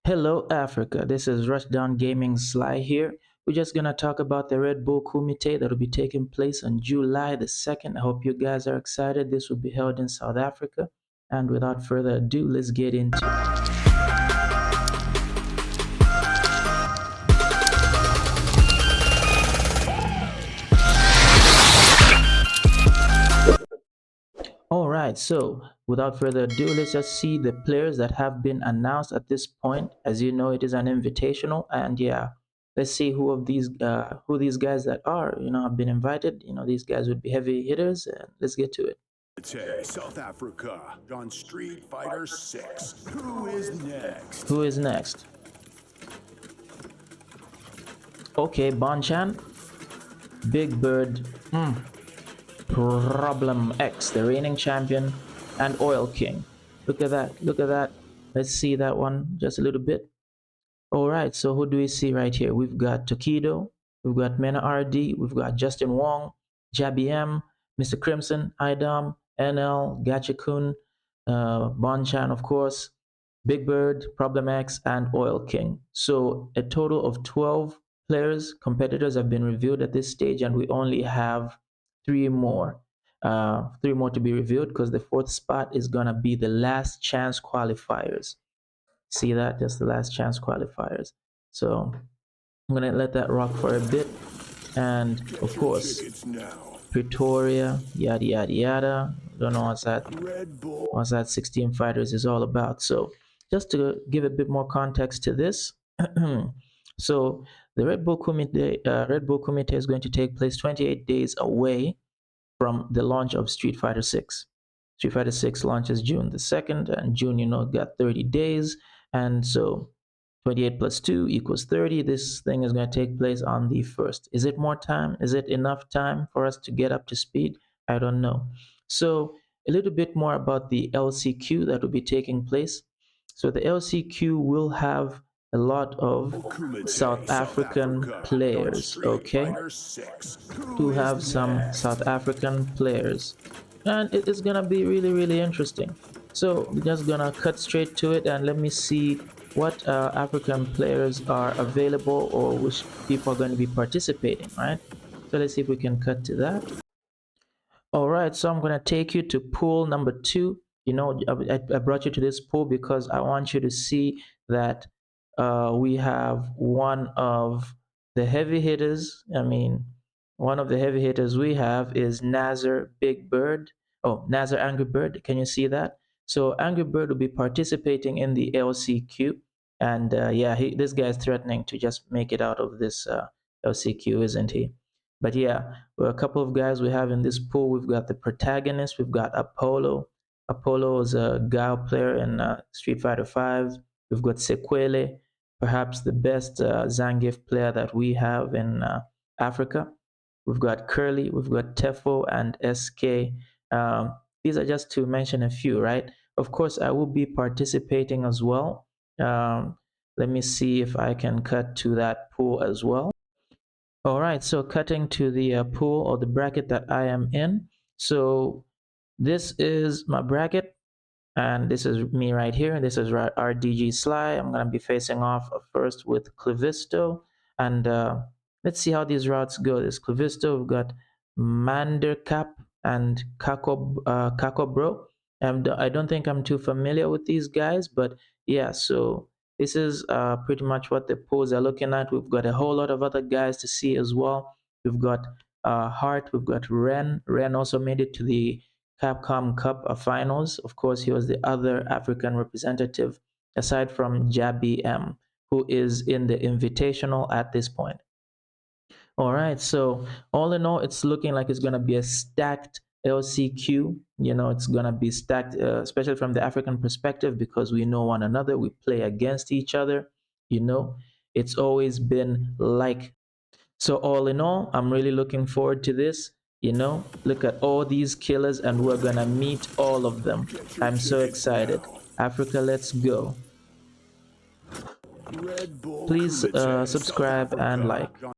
Hello Africa, this is Rushdown Gaming Sly here. We're just gonna talk about the Red Bull Kumite that will be taking place on July the 2nd. I hope you guys are excited. This will be held in South Africa. And without further ado, let's get into it. Alright, so without further ado, let's just see the players that have been announced at this point. As you know, it is an invitational, and yeah, let's see who these guys that are have been invited. These guys would be heavy hitters, and let's get to it. South Africa on Street Fighter 6. Who is next? Who is next? Okay, Bonchan, Big Bird, Problem X, the reigning champion, and Oil King. Look at that. Look at that. Let's see that one just a little bit. All right, so who do we see right here? We've got Tokido, we've got Mena RD, we've got Justin Wong, Jabby M, Mr. Crimson, Idom, NL, Gachikun, Bonchan, of course, Big Bird, Problem X, and Oil King. So a total of 12 competitors have been revealed at this stage, and we only have three more. Three more to be revealed because the fourth spot is gonna be the Last Chance Qualifiers. See that? Just the Last Chance Qualifiers. So I'm gonna let that rock for a bit, and of course Pretoria, yada yada yada. Don't know what's that 16 fighters is all about. So just to give a bit more context to this, so the Red Bull Kumite is going to take place 28 days away from the launch of Street Fighter 6. Street Fighter 6 launches June the 2nd, and June, got 30 days. And so 28 plus 2 equals 30. This thing is going to take place on the 1st. Is it more time? Is it enough time for us to get up to speed? I don't know. So a little bit more about the LCQ that will be taking place. So the LCQ will have a lot of South African players, okay? To have some South African players. And it is gonna be really, really interesting. So we're just gonna cut straight to it, and let me see what African players are available or which people are going to be participating, right? So let's see if we can cut to that. All right, so I'm going to take you to pool number 2. I brought you to this pool because I want you to see that we have one of the heavy hitters. One of the heavy hitters we have is Nazar Big Bird. Oh, Nazar Angry Bird. Can you see that? So Angry Bird will be participating in the LCQ. And yeah, this guy is threatening to just make it out of this LCQ, isn't he? But yeah, well, a couple of guys we have in this pool. We've got the protagonist. We've got Apollo. Apollo is a Gao player in Street Fighter 5. We've got Sequele, perhaps the best Zangief player that we have in Africa. We've got Curly. We've got Tefo and SK. These are just to mention a few, right? Of course, I will be participating as well. Let me see if I can cut to that pool as well. All right, so cutting to the pool or the bracket that I am in. So this is my bracket, and this is me right here. This is RDG Sly. I'm going to be facing off first with Clavisto, and let's see how these routes go. This Clavisto, we've got Mandercap and Kako Bro. And I don't think I'm too familiar with these guys, but yeah, so this is pretty much what the pools are looking at. We've got a whole lot of other guys to see as well. We've got Hart, we've got Ren. Ren also made it to the Capcom Cup finals. Of course, he was the other African representative aside from Jabby M, who is in the Invitational at this point. All right, so all in all, it's looking like it's going to be a stacked LCQ. It's going to be stacked, especially from the African perspective, because we know one another, we play against each other. It's always been like. So all in all, I'm really looking forward to this. Look at all these killers, and we're gonna meet all of them. I'm so excited. Africa, let's go. Please subscribe and like.